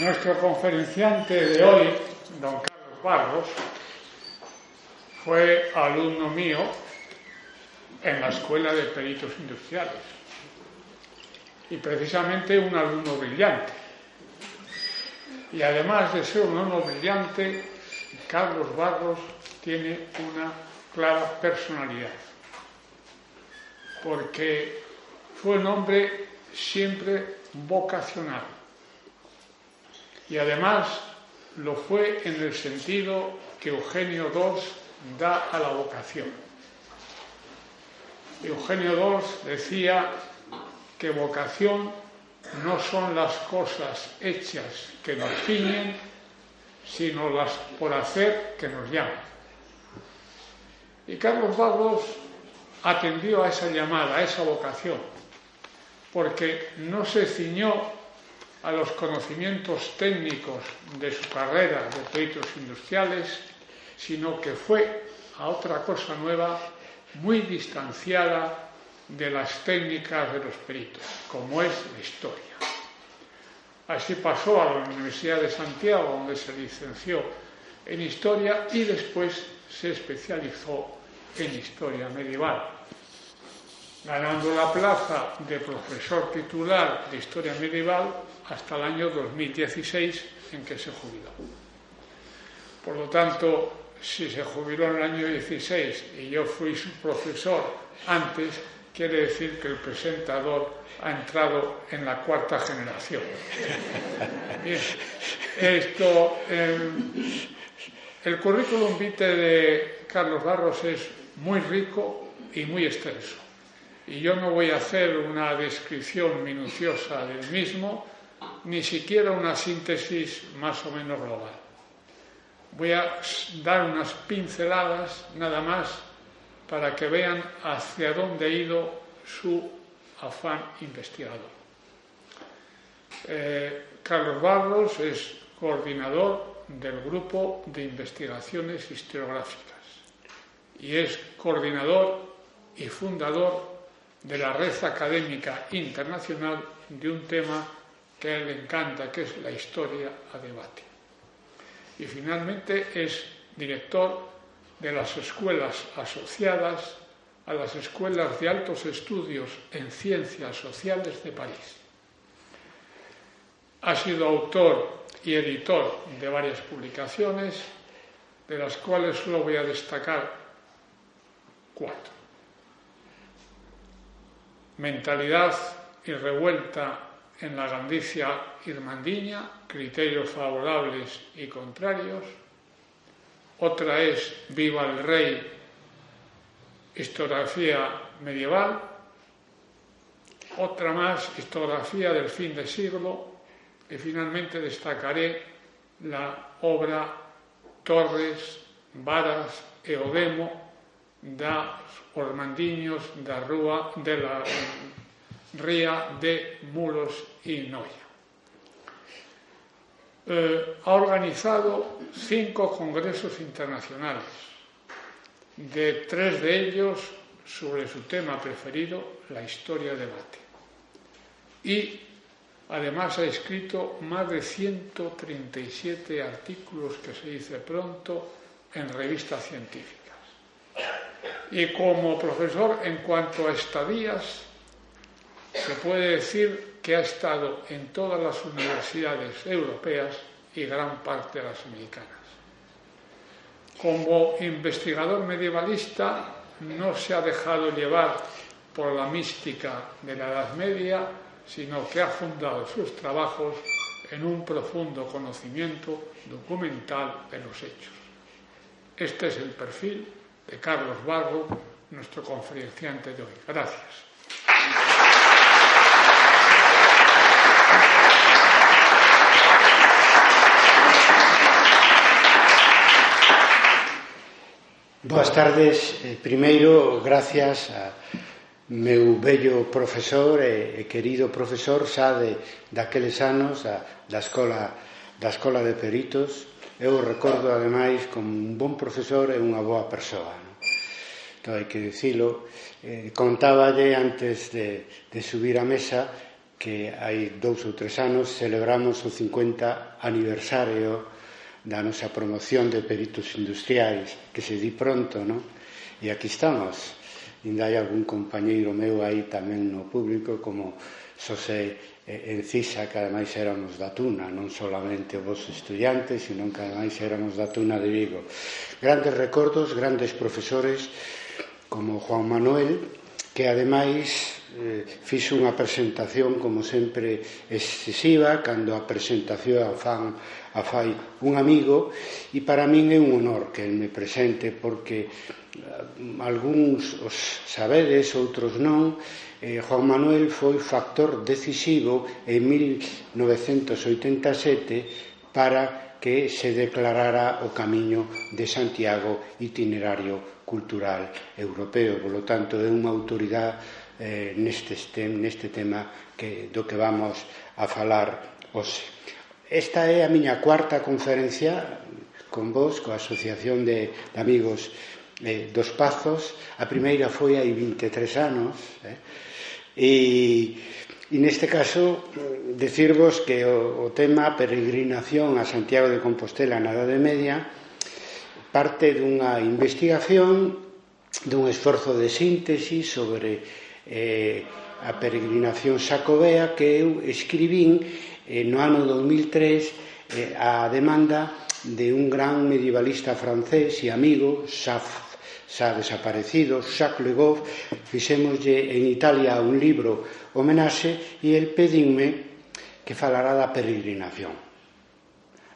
Nuestro conferenciante de hoy, don Carlos Barros, fue alumno mío en la Escuela de Peritos Industriales y precisamente un alumno brillante. Y además de ser un alumno brillante, Carlos Barros tiene una clara personalidad, porque fue un hombre siempre vocacional. Y además lo fue en el sentido que Eugenio II da a la vocación. Eugenio II decía que vocación no son las cosas hechas que nos ciñen, sino las por hacer que nos llaman. Y Carlos Barros atendió a esa llamada, a esa vocación, porque no se ciñó a los conocimientos técnicos de su carrera de peritos industriales, sino que fue a otra cosa nueva, muy distanciada de las técnicas de los peritos, como es la historia. Así pasó a la Universidad de Santiago, donde se licenció en historia y después se especializó en historia medieval, ganando la plaza de profesor titular de historia medieval hasta el año 2016, en que se jubiló. Por lo tanto, si se jubiló en el año 16 y yo fui su profesor antes, quiere decir que el presentador ha entrado en la cuarta generación. Bien, el currículum vitae de Carlos Barros es muy rico y muy extenso. Y yo no voy a hacer una descripción minuciosa del mismo, ni siquiera una síntesis más o menos global. Voy a dar unas pinceladas nada más para que vean hacia dónde ha ido su afán investigador. Carlos Barros es coordinador del Grupo de Investigaciones Historiográficas y es coordinador y fundador de la Red Académica Internacional de un tema que a él le encanta, que es la historia a debate. Y finalmente es director de las escuelas asociadas a las escuelas de altos estudios en ciencias sociales de París. Ha sido autor y editor de varias publicaciones, de las cuales solo voy a destacar 4. Mentalidad y revuelta en la Galicia irmandiña, criterios favorables y contrarios. Otra es Viva el Rey, historiografía medieval. Otra más, historiografía del fin de siglo. Y finalmente destacaré la obra Torres, Varas e o Demo da Ormandiños da la Ría de Muros y Noia. Ha organizado 5 congresos internacionales, de 3 de ellos sobre su tema preferido, la historia a debate. Y además ha escrito más de 137 artículos, que se dice pronto, en revistas científicas. Y como profesor, en cuanto a estadías, se puede decir que ha estado en todas las universidades europeas y gran parte de las americanas. Como investigador medievalista, no se ha dejado llevar por la mística de la Edad Media, sino que ha fundado sus trabajos en un profundo conocimiento documental de los hechos. Este es el perfil de Carlos Barros, nuestro conferenciante de hoy. Gracias. Boas tardes. Primeiro, gracias a meu bello profesor e querido profesor xa daqueles anos da Escola de Peritos. Eu recordo, ademais, como un bon profesor e unha boa persoa. Entón, hai que dicilo. Contáballe antes de subir á mesa que hai 2 ou 3 anos celebramos o 50 aniversario da nosa promoción de peritos industriais, que se di pronto, non? E aquí estamos. Ainda hai algún compañeiro meu aí tamén no público, como Xosé Encisa, que ademais éramos da Tuna, non solamente vos estudiantes, sino que ademais éramos da Tuna de Vigo. Grandes recordos, grandes profesores, como Juan Manuel, que ademais fixo unha presentación, como sempre, excesiva, cando a presentación a fai un amigo, e para min é un honor que el me presente, porque algúns os sabedes, outros non. Juan Manuel foi factor decisivo en 1987 para que se declarara o Camiño de Santiago itinerario cultural europeo. Por lo tanto, é unha autoridade neste tema do que vamos a falar hoxe. Esta é a miña 4ª conferencia con vos, coa Asociación de Amigos dos Pazos. A primeira foi hai 23 anos, e neste caso decirvos que o tema peregrinación a Santiago de Compostela na Idade Media parte dunha investigación, dun esforzo de síntese sobre a peregrinación xacobea que eu escribín no ano 2003 a demanda de un gran medievalista francés e amigo, xa desaparecido, Jacques Le Goff. Fixémoslle en Italia un libro homenaxe e el pedinme que falara da peregrinación.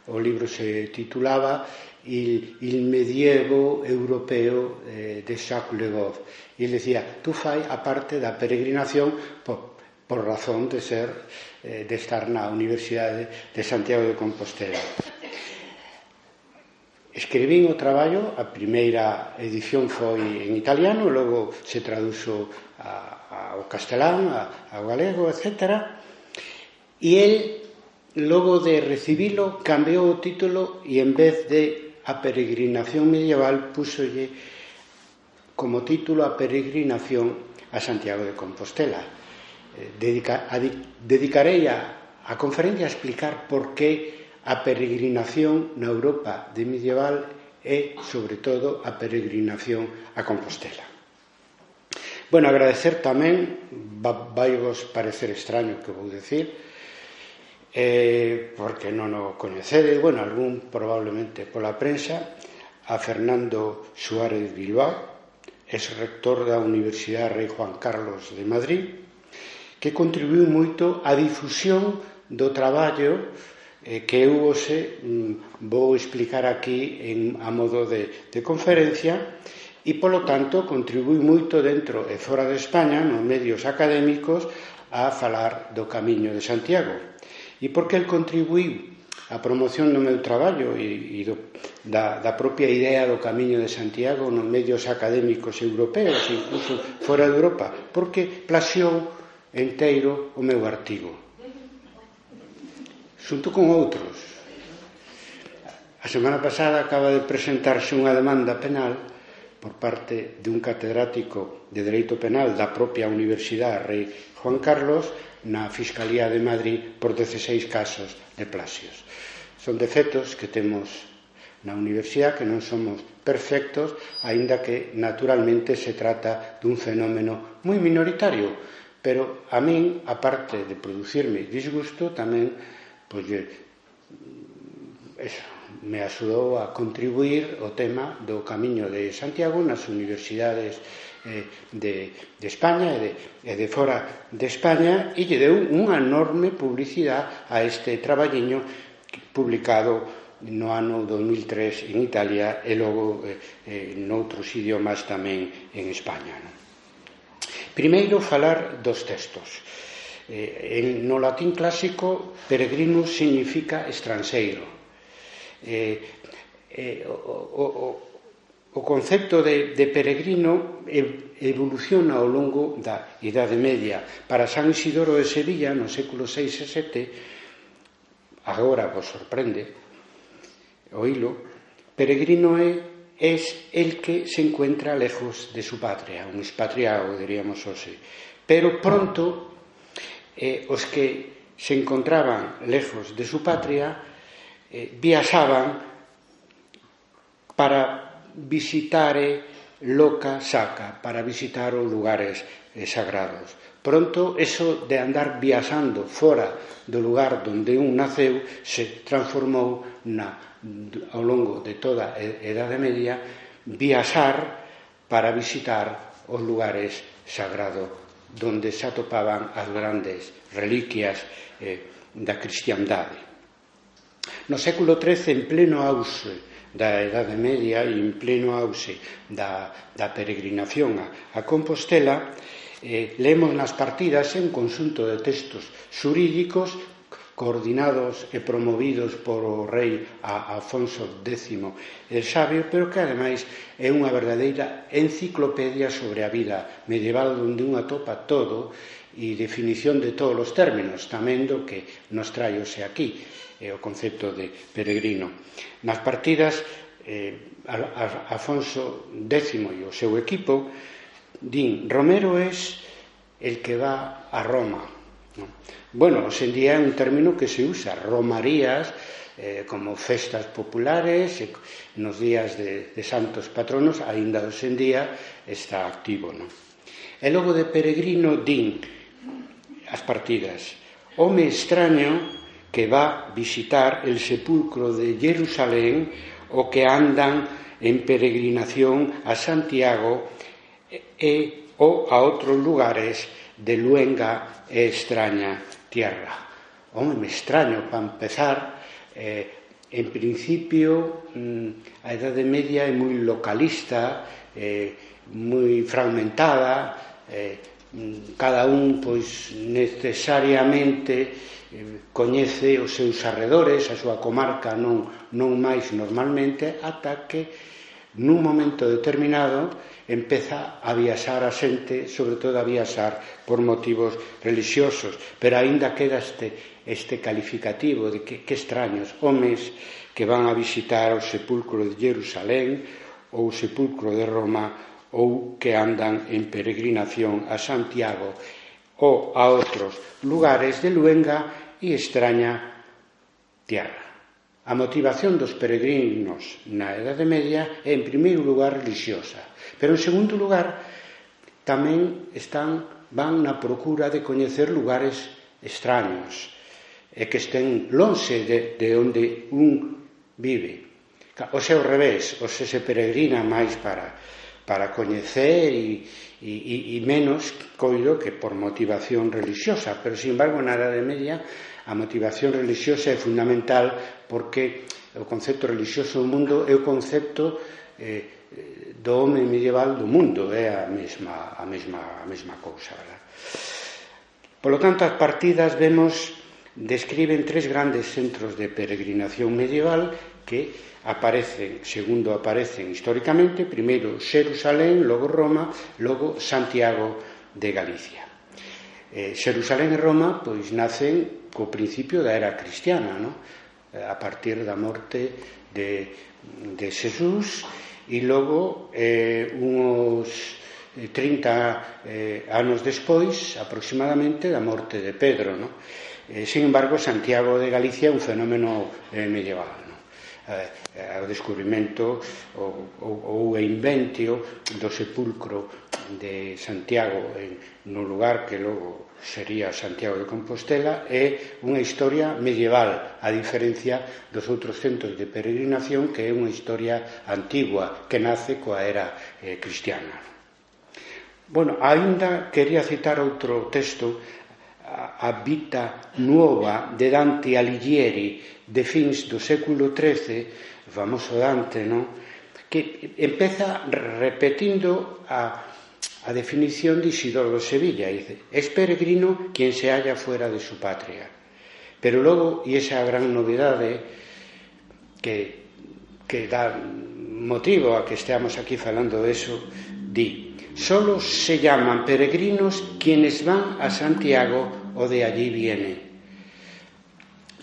O libro se titulaba Il medievo europeo de Jacques Le Goff. E ele decía, tú fai a parte da peregrinación por razón de estar na Universidade de Santiago de Compostela. Escribín o traballo, a primeira edición foi en italiano, logo se traduxo ao castelán, ao galego, etc. E el, logo de recibilo, cambiou o título e en vez de a peregrinación medieval púsolle como título a peregrinación a Santiago de Compostela. Dedicarei a conferencia a explicar por que a peregrinación na Europa de medieval é, sobre todo, a peregrinación a Compostela. Bueno, agradecer tamén, vai vos parecer extraño que vou decir, porque non o coñecedes, bueno, algún probablemente pola prensa, a Fernando Suárez Bilbao, ex rector da Universidade Rei Juan Carlos de Madrid, que contribuiu moito á difusión do traballo que eu hoxe vou explicar aquí a modo de conferencia, e polo tanto contribuiu moito dentro e fora de España, nos medios académicos, a falar do Camiño de Santiago. E porque el contribuiu a promoción do meu traballo e da propia idea do Camiño de Santiago nos medios académicos europeos, incluso fora de Europa, porque plaxiou enteiro o meu artigo, xunto con outros. A semana pasada acaba de presentarse unha demanda penal por parte dun catedrático de Dereito Penal da propia Universidade Rei Juan Carlos na Fiscalía de Madrid por 16 casos de plaxios. Son defectos que temos na universidade, que non somos perfectos, aínda que naturalmente se trata dun fenómeno moi minoritario, pero a min, aparte de producirme disgusto, tamén me axudou a contribuir o tema do Camiño de Santiago nas universidades de España e de fora de España, e lle deu unha enorme publicidade a este traballiño publicado no ano 2003 en Italia e logo noutros idiomas tamén en España. Primeiro, falar dos textos. No latín clásico, peregrinus significa estranxeiro. O concepto de peregrino evoluciona ao longo da Idade Media. Para San Isidoro de Sevilla, no século VI e VII, agora vos sorprende oílo, peregrino es el que se encuentra lejos de su patria, un expatriado, diríamos hoxe. Pero pronto os que se encontraban lejos de su patria viaxaban para visitare loca saca, para visitar os lugares sagrados. Pronto, eso de andar viaxando fora do lugar onde un naceu se transformou ao longo de toda a Edade Media viaxar para visitar os lugares sagrados onde se atopaban as grandes reliquias da cristiandade. No século XIII, en pleno auxe da Edade Media e en pleno auxe da peregrinación a Compostela, leemos nas partidas un conxunto de textos xurídicos coordinados e promovidos por o rei Afonso X el Sabio, pero que ademais é unha verdadeira enciclopedia sobre a vida medieval onde un atopa todo e definición de todos os términos, tamén do que nos traioxe aquí, o concepto de peregrino. Nas partidas, Afonso X e o seu equipo din: Romero es el que va a Roma. Bueno, hoxe en día é un término que se usa, romarías, como festas populares, nos días de santos patronos, aínda hoxe en día está activo. E logo de peregrino din as partidas: home extraño que va visitar el sepulcro de Jerusalén o que andan en peregrinación a Santiago ou a outros lugares de luenga e extraña tierra. Home, extraño, para empezar, en principio a Edade Media é moi localista, moi fragmentada, cada un pois necesariamente coñece os seus arredores, a súa comarca non máis normalmente, ata que nun momento determinado empeza a viaxar a xente, sobre todo a viaxar por motivos religiosos, pero aínda queda este calificativo de que extraños, homes que van a visitar o sepulcro de Jerusalén ou o sepulcro de Roma ou que andan en peregrinación a Santiago ou a outros lugares de luenga e extraña tierra. A motivación dos peregrinos na Edade Media é, en primeiro lugar, religiosa, pero, en segundo lugar, tamén van na procura de coñecer lugares extraños e que estén lonxe de onde un vive. O sea, ao revés, o se peregrina máis para coñecer e menos, coido, que por motivación religiosa, pero, sin embargo, na Edade Media a motivación religiosa é fundamental porque o concepto religioso do mundo é o concepto do home medieval do mundo, é a mesma cousa, verdad? Por lo tanto, as partidas describen tres grandes centros de peregrinación medieval que aparecen, segundo aparecen históricamente, primeiro Xerusalén, logo Roma, logo Santiago de Galicia. Xerusalén e Roma pois nacen co principio da era cristiana, a partir da morte de Xesús e logo uns 30 anos despois aproximadamente da morte de Pedro. Sin embargo, Santiago de Galicia é un fenómeno medieval, o descubrimento ou o inventio do sepulcro de Santiago no lugar que logo sería Santiago de Compostela é unha historia medieval, a diferencia dos outros centros de peregrinación, que é unha historia antigua que nace coa era cristiana. Bueno, aínda quería citar outro texto, a Vita Nuova de Dante Alighieri, de fins do século XIII, o famoso Dante, que empeza repetindo a definición de Isidoro de Sevilla. Dice: es peregrino quien se halla fuera de su patria. Pero logo, e esa gran novidade que dá motivo a que esteamos aquí falando de eso, di: solo se llaman peregrinos quienes van a Santiago o de allí vienen.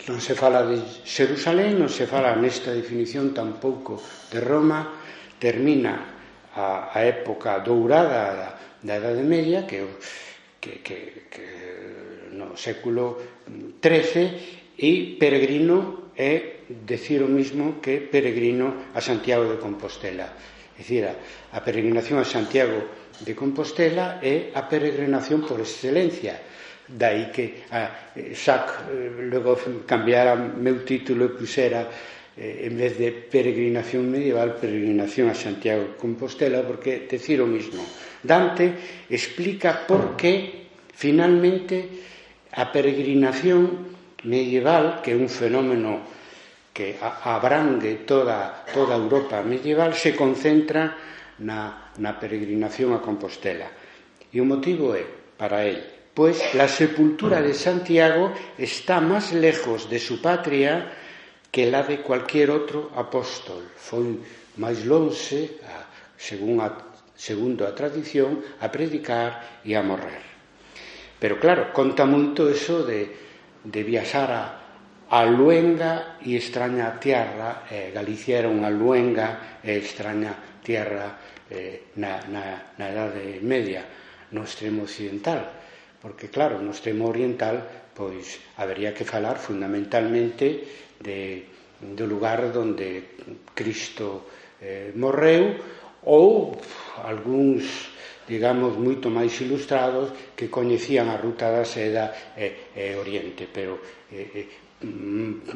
Non se fala de Xerusalén, non se fala nesta definición tampouco de Roma. Termina a época dourada da Edade Media, que no século XIII, e peregrino é decir o mismo que peregrino a Santiago de Compostela. É dicir, a peregrinación a Santiago de Compostela é a peregrinación por excelencia. Daí que logo cambiara meu título e puxera, en vez de peregrinación medieval, peregrinación a Santiago de Compostela, porque decir o mismo. Dante explica por que finalmente a peregrinación medieval, que é un fenómeno que abrangue toda a Europa medieval, se concentra na peregrinación a Compostela. E o motivo é, para él, pois la sepultura de Santiago está máis lejos de su patria que la de cualquier outro apóstol. Foi máis lonxe, segundo a tradición, a predicar e a morrer. Pero claro, conta moito eso de viaxar a luenga e extraña tierra. Galicia era unha luenga e extraña tierra na Edade Media, no extremo occidental, porque claro, no extremo oriental pois habería que falar fundamentalmente do lugar onde Cristo morreu, ou algúns, digamos, moito máis ilustrados que coñecían a ruta da seda e Oriente, pero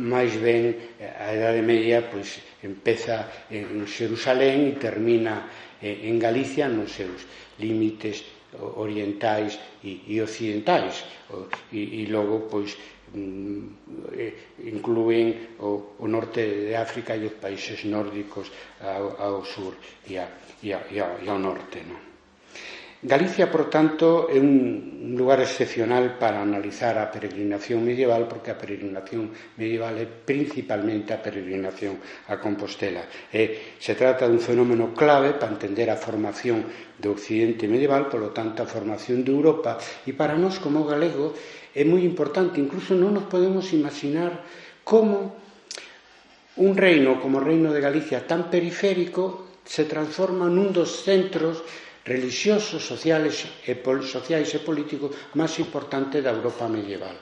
máis ben a Edade Media pois empeza en Xerusalén e termina en Galicia nos seus límites orientais e occidentais, e logo pois inclúen o norte de África e os países nórdicos ao sur e ao norte, non? Galicia, por tanto, é un lugar excepcional para analizar a peregrinación medieval, porque a peregrinación medieval é principalmente a peregrinación a Compostela. Se trata dun fenómeno clave para entender a formación do occidente medieval, polo tanto a formación de Europa, e para nós como galego é moi importante. Incluso non nos podemos imaginar como un reino como o Reino de Galicia tan periférico se transforma nun dos centros religiosos, sociais e políticos máis importantes da Europa medieval.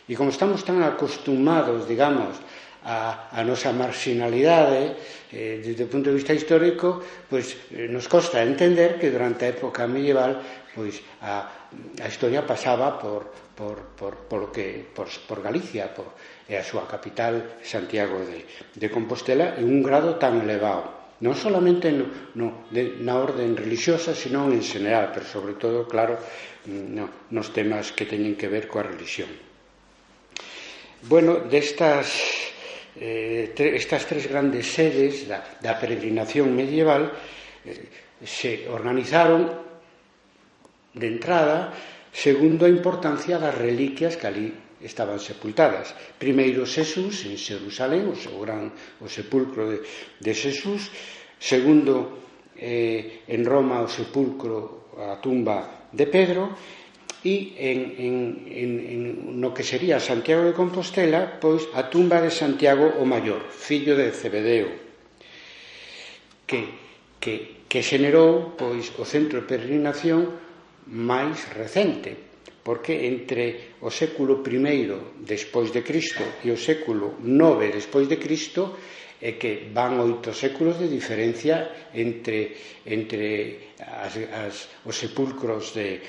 E como estamos tan acostumados, digamos, a nosa marginalidade desde o punto de vista histórico, pois nos costa entender que durante a época medieval pois a historia pasaba por Galicia, e a súa capital, Santiago de Compostela, en un grado tan elevado. Non solamente na orden religiosa, sino en general, pero sobre todo, claro, nos temas que teñen que ver coa religión. Bueno, estas tres grandes sedes da peregrinación medieval se organizaron de entrada segundo a importancia das reliquias que ali estaban sepultadas. Primeiro Xesús en Xerusalén, o sepulcro de Xesús. Segundo, en Roma, o sepulcro, a tumba de Pedro. E no que sería Santiago de Compostela, pois a tumba de Santiago o Maior, fillo de Zebedeo, que xenerou pois o centro de peregrinación máis recente, porque entre o século I despois de Cristo e o século IX despois de Cristo é que van 8 séculos de diferencia entre os sepulcros de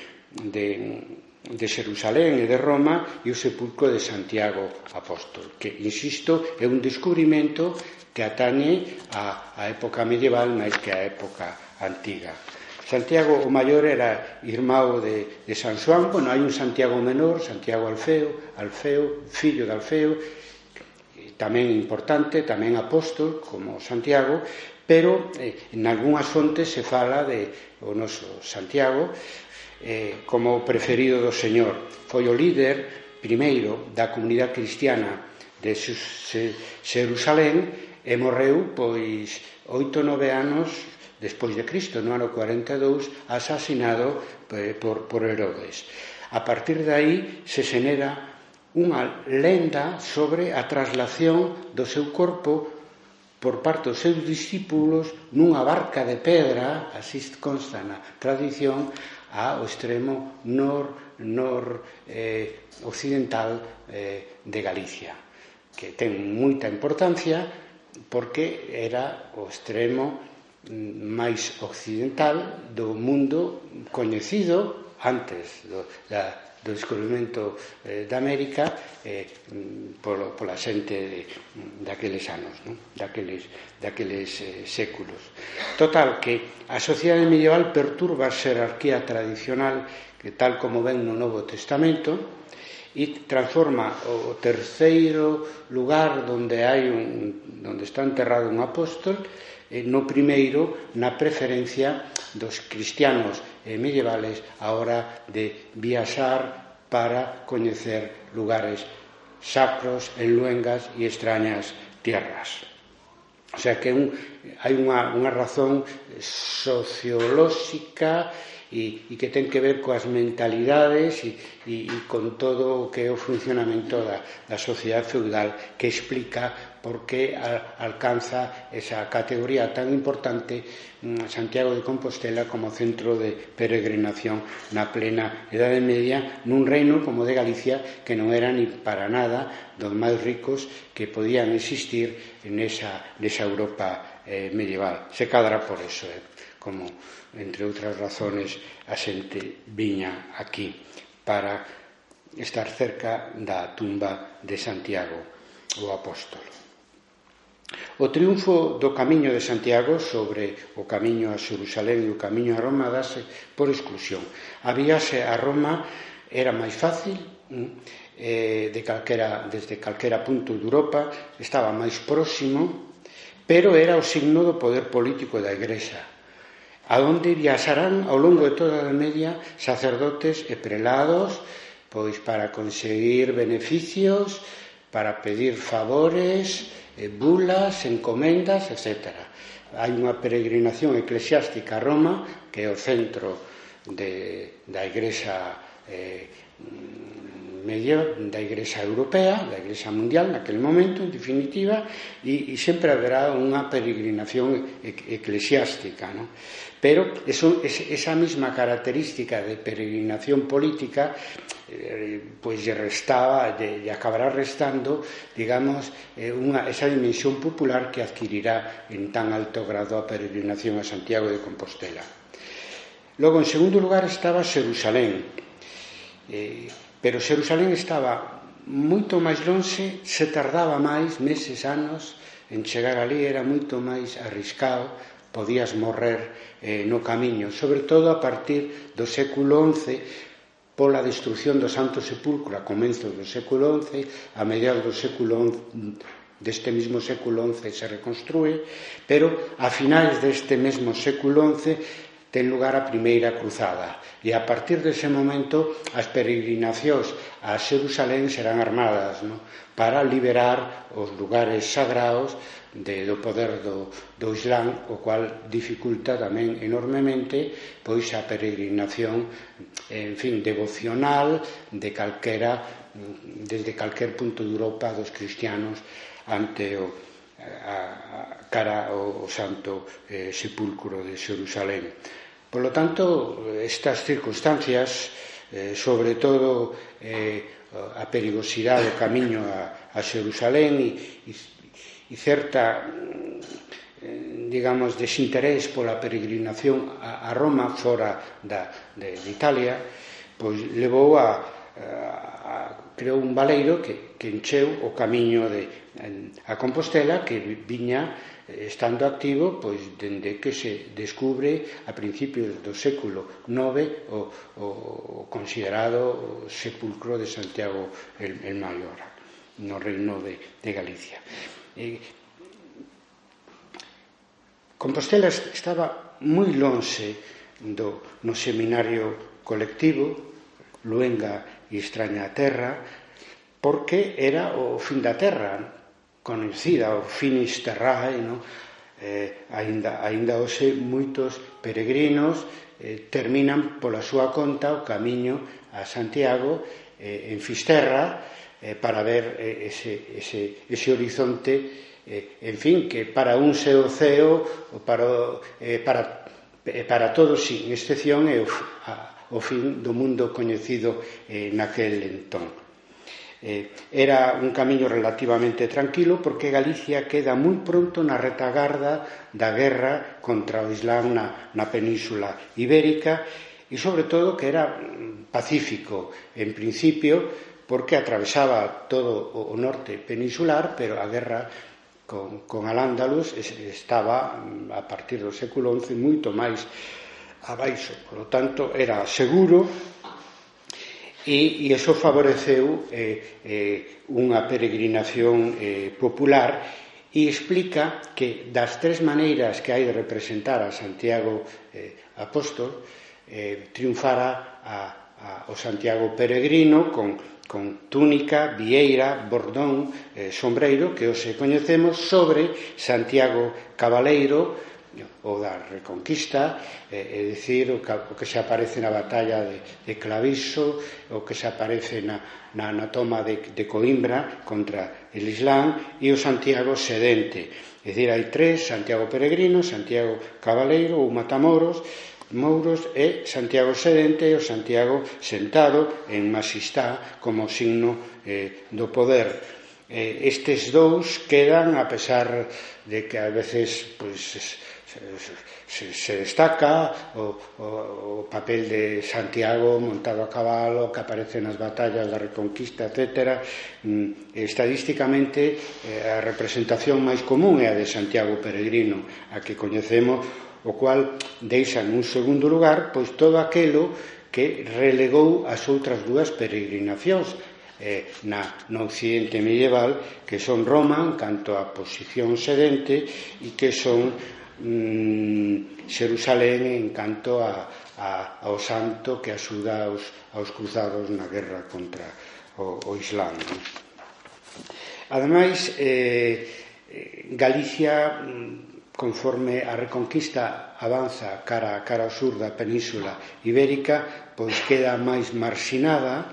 Xerusalén e de Roma e o sepulcro de Santiago Apóstol, que, insisto, é un descubrimento que atañe á época medieval máis que á época antiga. Santiago o Maior era irmão de San Xoán. Bueno, hai un Santiago menor, Santiago Alfeo, fillo de Alfeo, tamén importante, tamén apóstol, como Santiago, pero en algunhas fontes se fala de o noso Santiago como o preferido do Señor. Foi o líder primeiro da comunidade cristiana de Xerusalén e morreu pois 8-9 anos despois de Cristo, no ano 42, asasinado por Herodes. A partir de aí se xenera unha lenda sobre a traslación do seu corpo por parte dos seus discípulos nunha barca de pedra, así consta na tradición, ao extremo occidental de Galicia, que ten moita importancia porque era o extremo máis occidental do mundo coñecido antes do descubrimento da América pola xente daqueles anos, daqueles séculos. Total, que a sociedade medieval perturba a xerarquía tradicional que tal como ven no Novo Testamento e transforma o terceiro lugar onde está enterrado un apóstol no primeiro na preferencia dos cristianos medievales a hora de viaxar para coñecer lugares sacros en luengas e extrañas tierras. O sea que hai unha razón sociolóxica e que ten que ver coas mentalidades e con todo o que é o funcionamento da sociedade feudal, que explica por que alcanza esa categoría tan importante Santiago de Compostela como centro de peregrinación na plena Idade Media nun reino como de Galicia que non era ni para nada dos máis ricos que podían existir nesa Europa medieval. Se cadra por eso, como entre outras razones a xente viña aquí para estar cerca da tumba de Santiago, o apóstolo. O triunfo do camiño de Santiago sobre o camiño a Xerusalén e o camiño a Roma dase por exclusión. A viaxe a Roma era máis fácil, desde calquera punto de Europa, estaba máis próximo, pero era o signo do poder político da Igrexa, a onde viaxarán ao longo de toda a Idade Media sacerdotes e prelados, pois para conseguir beneficios, para pedir favores, bulas, encomendas, etc. Hai unha peregrinación eclesiástica a Roma, que é o centro da Igrexa da Igrexa Europea, da Igrexa Mundial, naquele momento, en definitiva, e sempre haberá unha peregrinación eclesiástica, non? Pero esa mesma característica de peregrinación política pois lle acabará restando, digamos, esa dimensión popular que adquirirá en tan alto grado a peregrinación a Santiago de Compostela. Logo, en segundo lugar, estaba Xerusalén, pero Xerusalén estaba moito máis lonxe, se tardaba máis, meses, anos, en chegar ali, era moito máis arriscado, podías morrer no camiño, sobre todo a partir do século XI, pola destrucción do Santo Sepulcro a comenzos do século XI, a mediados do século deste mesmo século XI se reconstrúe, pero a finais deste mesmo século XI ten lugar a primeira cruzada, e a partir dese momento as peregrinacións a Xerusalén serán armadas, non? Para liberar os lugares sagrados do poder do Islán, o cual dificulta tamén enormemente pois a peregrinación, en fin, devocional desde calquer punto de Europa dos cristianos ante cara ao Santo Sepulcro de Xerusalén. Por lo tanto, estas circunstancias, sobre todo a perigosidade do camiño a Xerusalén e certa, digamos, desinterés pola peregrinación a Roma fora de Italia, pois levou creou un baleiro que encheu o camiño a Compostela, que viña estando activo pois dende que se descubre a principios do século IX o considerado sepulcro de Santiago el Maior no reino de Galicia. Compostela estaba moi lonxe no seminario colectivo Luenga e Extraña Terra, porque era o fin da terra, conhecida, o finis terrae, no? Aínda hoxe moitos peregrinos terminan pola súa conta o camiño a Santiago en Fisterra para ver ese horizonte, en fin, que para un é o ceo, para todos, sin excepción, é o o fin do mundo coñecido naquel entón. Era un camiño relativamente tranquilo porque Galicia queda moi pronto na retagarda da guerra contra o Islán na península ibérica e, sobre todo, que era pacífico en principio porque atravesaba todo o norte peninsular, pero a guerra con Al-Ándalus estaba, a partir do século XI, moito máis abaixo. Por lo tanto, era seguro. E iso favoreceu unha peregrinación popular e explica que das tres maneiras que hai de representar a Santiago Apóstol triunfara o Santiago peregrino con túnica, vieira, bordón, sombreiro, que hoxe coñecemos, sobre Santiago Cabaleiro, o da Reconquista, é dicir, o que se aparece na batalla de Claviso, o que se aparece na toma de Coimbra contra el Islán, e o Santiago sedente. É dicir, hai tres: Santiago peregrino, Santiago Cabaleiro ou Matamoros, Mouros, e Santiago sedente, o Santiago sentado en Masistá como signo do poder. Estes dous quedan, a pesar de que a veces se destaca o papel de Santiago montado a cabalo que aparece nas batallas da Reconquista, etc. Estadísticamente a representación máis común é a de Santiago peregrino, a que coñecemos, o cual deixa en un segundo lugar pois todo aquelo que relegou as outras dúas peregrinacións no occidente medieval, que son Roma en canto a posición sedente e que son Xerusalén en canto ao santo que axuda aos cruzados na guerra contra o Islán. Ademais, Galicia, conforme a Reconquista avanza cara ao sur da península ibérica, pois queda máis marxinada,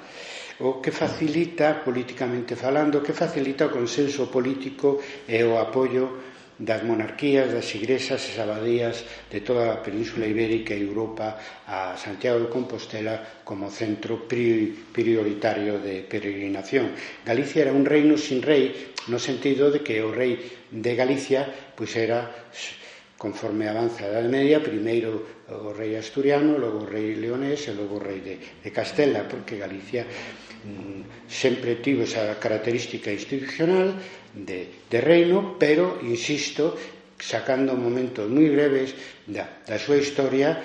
o que facilita, políticamente falando, que facilita o consenso político e o apoio das monarquías, das igrexas e abadías de toda a península ibérica e Europa a Santiago de Compostela como centro prioritario de peregrinación. Galicia era un reino sin rei, no sentido de que o rei de Galicia pois era, conforme avanza a Edade Media, primeiro o rei asturiano, logo o rei leonés e logo o rei de Castela, porque Galicia sempre tivo esa característica institucional de reino, pero, insisto, sacando momentos moi breves da súa historia,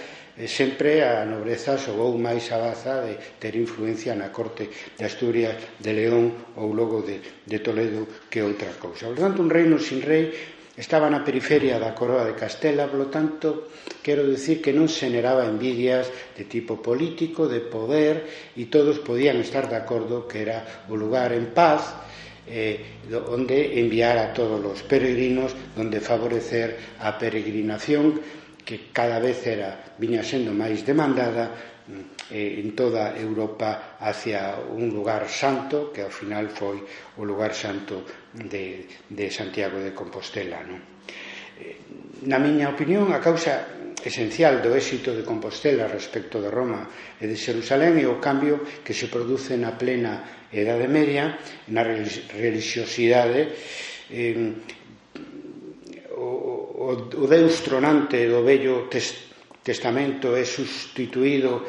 sempre a nobreza xogou máis a baza de ter influencia na corte de Asturias, de León ou logo de Toledo que outra cousa. Por tanto, un reino sin rei estaba na periferia da coroa de Castela, polo tanto, quero dicir que non se generaba envidias de tipo político, de poder, e todos podían estar de acordo que era o lugar en paz onde enviar a todos os peregrinos, onde favorecer a peregrinación que cada vez viña sendo máis demandada en toda Europa hacia un lugar santo, que ao final foi o lugar santo de Santiago de Compostela. Na miña opinión, a causa esencial do éxito de Compostela respecto de Roma e de Xerusalén é o cambio que se produce na plena Edade Media, na religiosidade. O Deus tronante do Vello Testamento é sustituído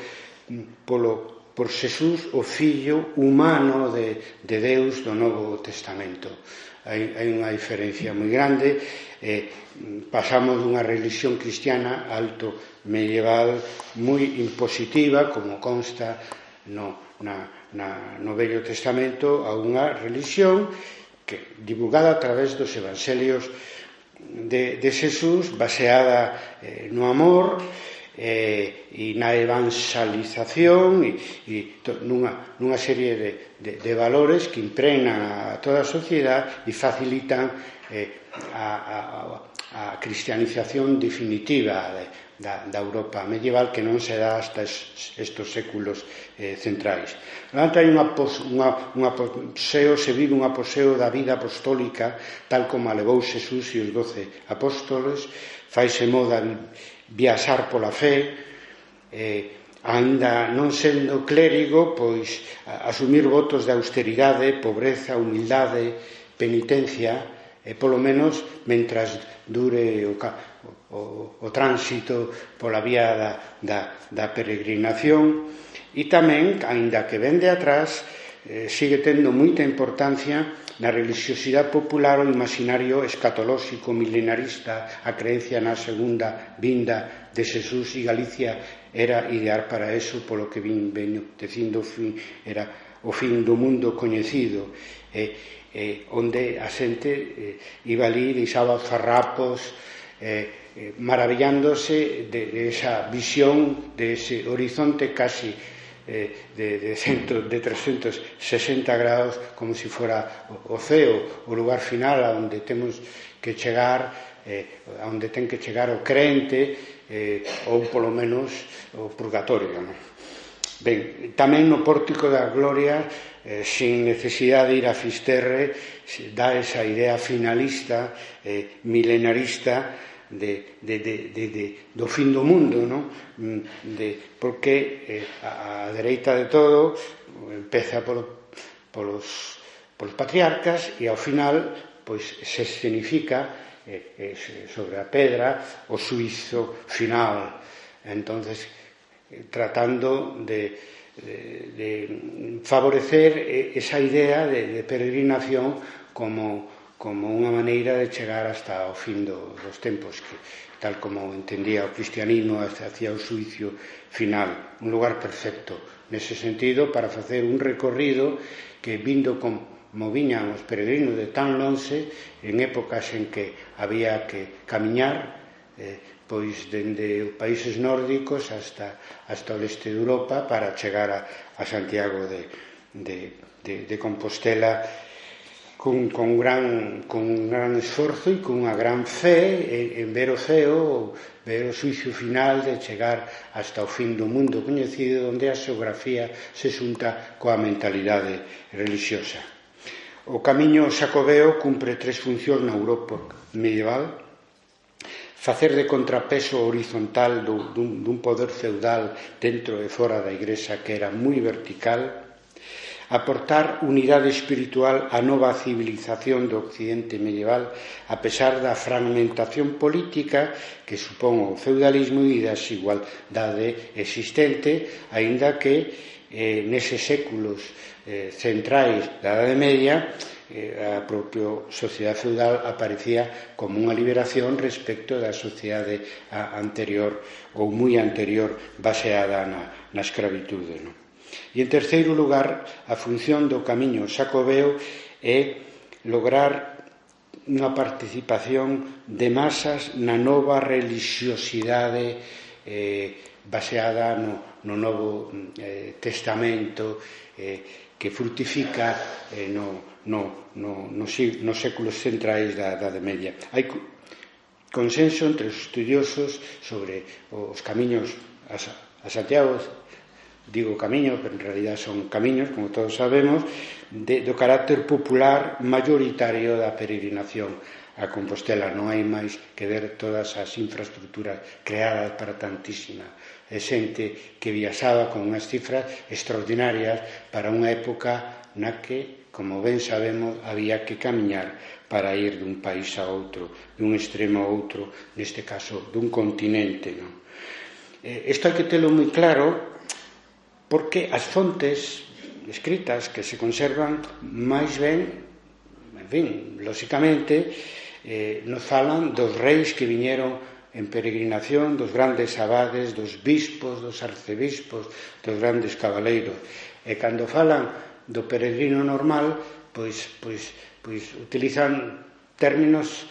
por Xesús, o Fillo humano de Deus do Novo Testamento. Hai unha diferencia moi grande. Pasamos dunha religión cristiana alto medieval moi impositiva, como consta no Vello Testamento, a unha religión que, divulgada a través dos evangelios de Xesús, baseada no amor e na evangelización e nunha serie de valores que impregnan a toda a sociedade e facilitan a cristianización definitiva da Europa medieval, que non se dá hasta estes séculos centrais. Portanto, se vive un apogeo da vida apostólica tal como a levou Xesús e os 12 apóstolos. Faise moda viaxar pola fe, aínda non sendo clérigo, pois asumir votos de austeridade, pobreza, humildade, penitencia, e polo menos mentras dure o tránsito pola vía da peregrinación. E tamén, aínda que ven de atrás, sigue tendo moita importancia na religiosidade popular o imaginario escatolóxico milenarista, a creencia na segunda vinda de Xesús, e Galicia era ideal para eso, polo que veño dicindo, era o fin do mundo coñecido, onde a xente iba ali, deixaba os farrapos, maravillándose de esa visión, de ese horizonte casi de 360 grados, como se fora o ceo, o lugar final a onde temos que chegar, a onde ten que chegar o crente, ou polo menos o purgatorio. Ben, tamén no Pórtico da Gloria, sin necesidade de ir a Fisterre, dá esa idea finalista, milenarista, do fin do mundo, non? Porque a dereita de todo empeza polos patriarcas e ao final pois se escenifica sobre a pedra o xuízo final. Entonces, tratando de favorecer esa idea de peregrinación como unha maneira de chegar hasta o fin dos tempos, que tal como entendía o cristianismo hacia o xuicio final, un lugar perfecto nese sentido para facer un recorrido que, vindo como viñan os peregrinos de tan lonxe, en épocas en que había que camiñar, pois dende os países nórdicos hasta o leste de Europa, para chegar a Santiago de Compostela, con un gran esforzo e con unha gran fe en ver o ceo, ver o xuicio final de chegar hasta o fin do mundo coñecido, onde a xeografía se xunta coa mentalidade religiosa. O camiño xacobeo cumpre tres funcións na Europa medieval: facer de contrapeso horizontal dun poder feudal dentro e fora da Igrexa que era moi vertical, aportar unidade espiritual á nova civilización do Occidente medieval, a pesar da fragmentación política que supón o feudalismo e da desigualdade existente, aínda que neses séculos centrais da Idade Media a propia sociedade feudal aparecía como unha liberación respecto da sociedade anterior ou moi anterior, baseada na escravitude, non? E, en terceiro lugar, a función do camiño xacobeo é lograr unha participación de masas na nova religiosidade baseada no Novo Testamento, que frutifica nos séculos centrais da Idade Media. Hai consenso entre os estudiosos sobre os camiños a Santiago. Digo camiño, pero en realidad son camiños, como todos sabemos, do carácter popular mayoritario da peregrinación a Compostela. Non hai máis que ver todas as infraestructuras creadas para tantísima xente que viaxaba con unhas cifras extraordinarias para unha época na que, como ben sabemos, había que camiñar para ir dun país a outro, dun extremo a outro, neste caso dun continente, non? Isto hai que telo moi claro, porque as fontes escritas que se conservan máis ben, en fin, lóxicamente, nos falan dos reis que viñeron en peregrinación, dos grandes abades, dos bispos, dos arcebispos, dos grandes cabaleiros. E cando falan do peregrino normal, pois utilizan términos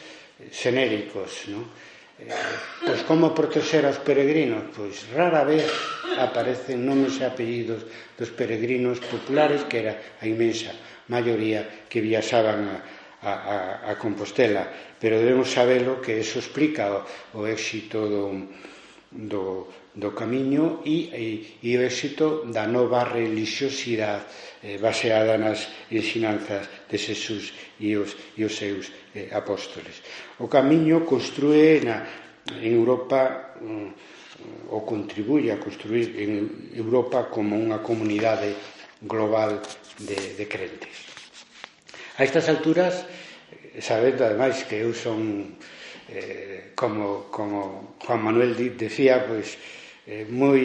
xenéricos, non? Pois como protexer aos peregrinos? Pois rara vez aparecen nomes e apellidos dos peregrinos populares, que era a inmensa maioría que viaxaban a Compostela, pero debemos sabelo que eso explica o éxito do camiño e o éxito da nova religiosidade baseada nas ensinanzas de Xesús e os seus apóstoles. O camiño construe en Europa ou contribuye a construir en Europa como unha comunidade global de crentes. A estas alturas, sabendo ademais que eu son, como Juan Manuel decía, pois, moi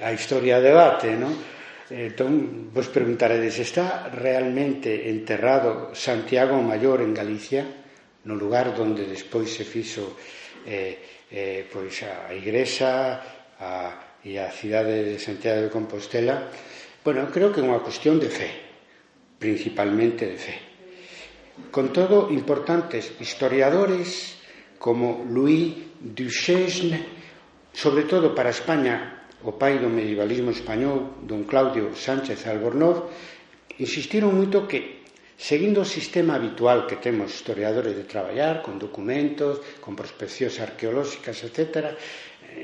a historia debate, non? Entón, vos preguntaredes, está realmente enterrado Santiago Maior en Galicia, no lugar onde despois se fixo pois a igrexa e a cidade de Santiago de Compostela? Bueno, creo que é unha cuestión de fe, principalmente de fe. Con todo, importantes historiadores como Louis Duchesne, sobre todo para España, o pai do medievalismo español, don Claudio Sánchez Albornoz, insistiron moito que, seguindo o sistema habitual que temos historiadores de traballar, con documentos, con prospeccións arqueolóxicas, etc.,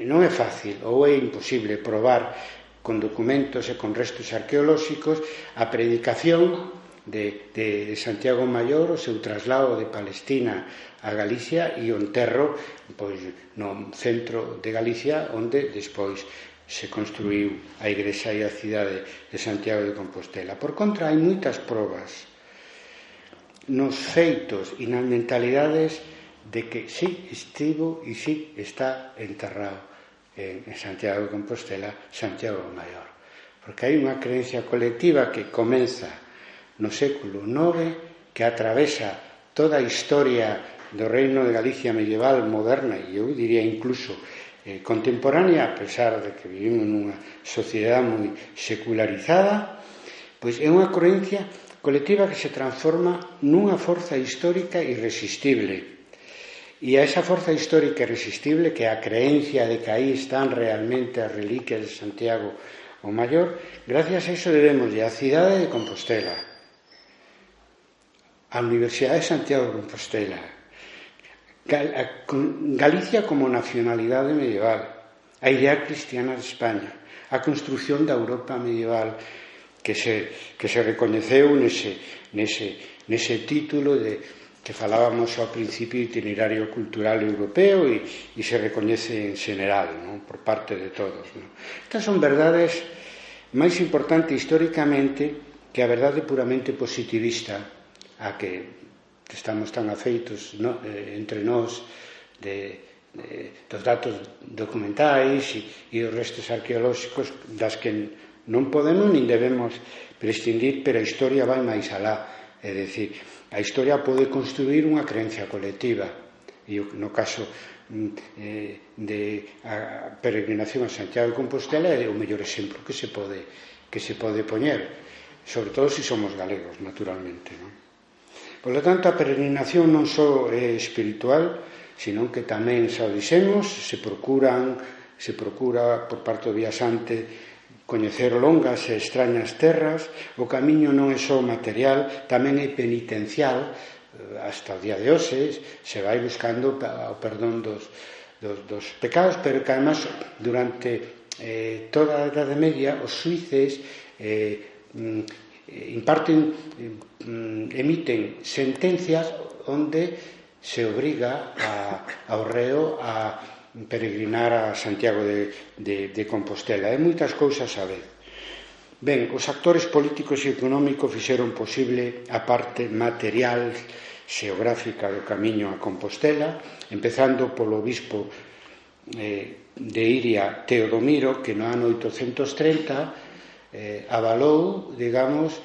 non é fácil ou é imposible probar con documentos e con restos arqueolóxicos a predicación de Santiago Maior, o seu traslado de Palestina a Galicia e o enterro pois, no centro de Galicia, onde despois se construiu a igrexa e a cidade de Santiago de Compostela. Por contra, hai moitas probas nos feitos e nas mentalidades de que sí estivo e sí está enterrado en Santiago de Compostela, Santiago Maior. Porque hai unha creencia colectiva que comeza no século IX, que atravesa toda a historia do reino de Galicia medieval, moderna, e eu diría incluso contemporánea, a pesar de que vivimos nunha sociedade moi secularizada, pois é unha creencia colectiva que se transforma nunha forza histórica irresistible. E a esa forza histórica irresistible, que é a creencia de que aí están realmente as reliquias de Santiago o Maior, gracias a iso debemos a cidade de Compostela, a Universidade de Santiago de Compostela, Galicia como nacionalidade medieval, a idea cristiana de España, a construción da Europa medieval que se recoñeceu nese título que falábamos ao principio, itinerario cultural europeo, e se recoñece en xeral, non? Por parte de todos, non? Estas son verdades máis importantes históricamente que a verdade puramente positivista a que estamos tan afeitos entre nós dos datos documentais e os restos arqueolóxicos das que non podemos nin debemos prescindir, pero a historia vai máis alá. É dicir, a historia pode construir unha creencia colectiva, e no caso de a peregrinación a Santiago de Compostela é o mellor exemplo que se pode poñer, sobre todo se somos galegos, naturalmente, non? Por lo tanto, a peregrinación non só é espiritual, senón que tamén, xa o dixemos, se procura por parte do viaxante coñecer longas e extrañas terras. O camiño non é só material, tamén é penitencial. Hasta o día de hoxe se vai buscando o perdón dos pecados, pero que además durante toda a Idade Media os xuíces emiten sentencias onde se obriga ao reo a peregrinar a Santiago de Compostela. Hai moitas cousas a ver. Ben, os actores políticos e económicos fixeron posible a parte material xeográfica do camiño a Compostela, empezando polo obispo de Iria, Teodomiro, que no ano 830 avalou, digamos,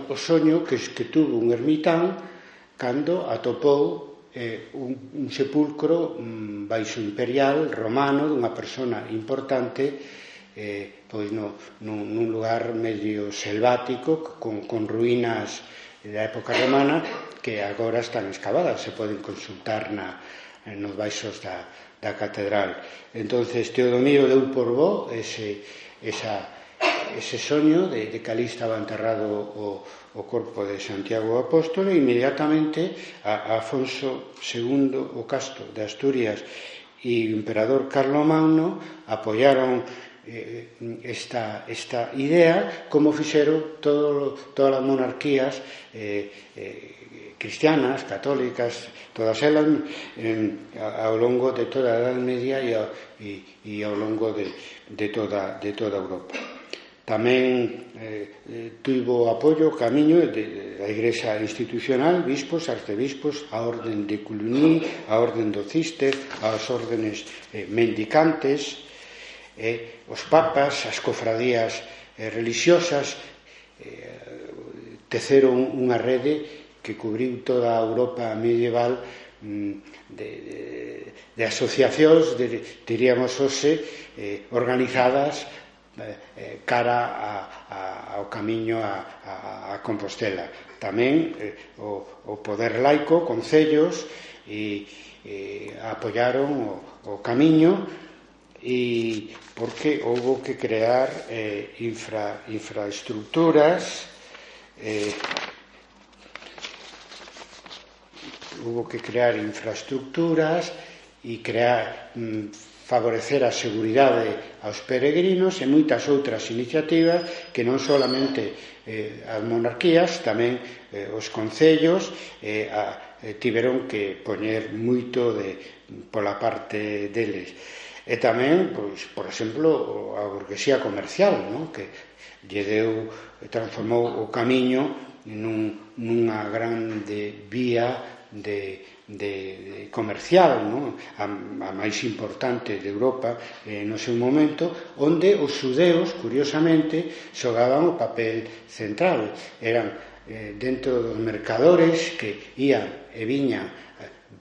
o soño que tuvo un ermitán cando atopou un sepulcro baixo imperial romano dunha persona importante, pois nun lugar medio selvático con ruínas da época romana que agora están escavadas, se poden consultar nos baixos da catedral. Entonces Teodomiro deu por bo ese soño de que ali estaba enterrado o corpo de Santiago Apóstolo, e inmediatamente a Afonso II o Casto de Asturias e o emperador Carlomagno apoiaron esta idea, como fixeron todas as monarquías cristianas, católicas, todas elas ao longo de toda a Edad Media e ao longo de toda Europa. Tamén tivo apoio o camiño da Igrexa institucional, bispos, arcebispos, a Orden de Cluny, a Orden do Cister, as órdenes mendicantes, os papas, as cofradías religiosas, teceron unha rede que cubriu toda a Europa medieval de asociacións, diríamos hoxe, organizadas cara ao camiño a Compostela. Tamén o poder laico, concellos, apoiaron o camiño, porque houbo que crear infraestructuras, e favorecer a seguridade aos peregrinos e moitas outras iniciativas que non solamente as monarquías, tamén os concellos tiveron que poñer moito pola parte deles. E tamén, por exemplo, a burguesía comercial, que transformou o camiño nunha grande vía comercial, a máis importante de Europa no seu momento, onde os xudeos, curiosamente, xogaban o papel central. Eran dentro dos mercadores que ian e viñan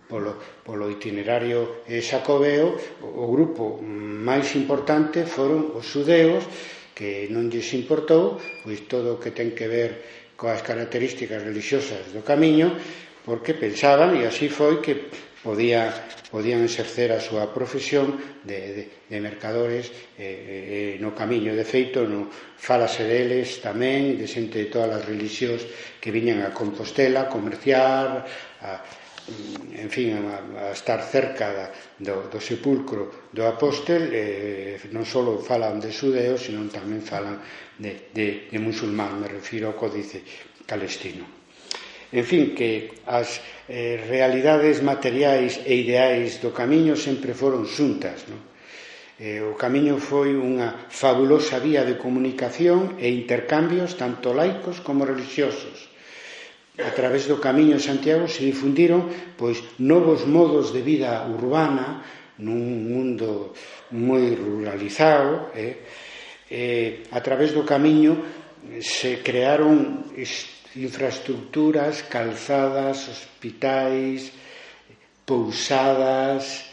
polo itinerario xacobeo. O grupo máis importante foron os xudeos, que non lles importou todo o que ten que ver coas características religiosas do camiño, porque pensaban, e así foi, que podían exercer a súa profesión de mercadores no camiño. De feito, fálase deles tamén, de xente de todas as religións que viñan a Compostela a comerciar, en fin, a estar cerca do sepulcro do apóstol. Non só falan de xudeos, senón tamén falan de musulmán, me refiro ao Códice Calestino. En fin, que as realidades materiais e ideais do camiño sempre foron xuntas. O camiño foi unha fabulosa vía de comunicación e intercambios tanto laicos como religiosos. A través do Camiño de Santiago se difundiron novos modos de vida urbana nun mundo moi ruralizado. A través do camiño se crearon infraestructuras, calzadas, hospitais, pousadas,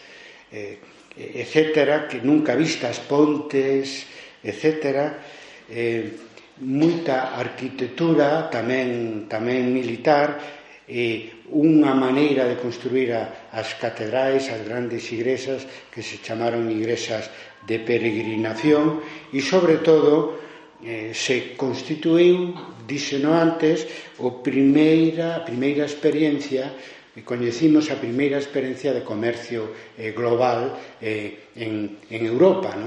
etcétera, que nunca vistas, pontes, etcétera, moita arquitectura tamén militar, unha maneira de construir as catedrais, as grandes igrexas que se chamaron igrexas de peregrinación, e sobre todo se constituíu, díxeno antes, a primeira experiencia, coñecimos a primeira experiencia de comercio global en Europa.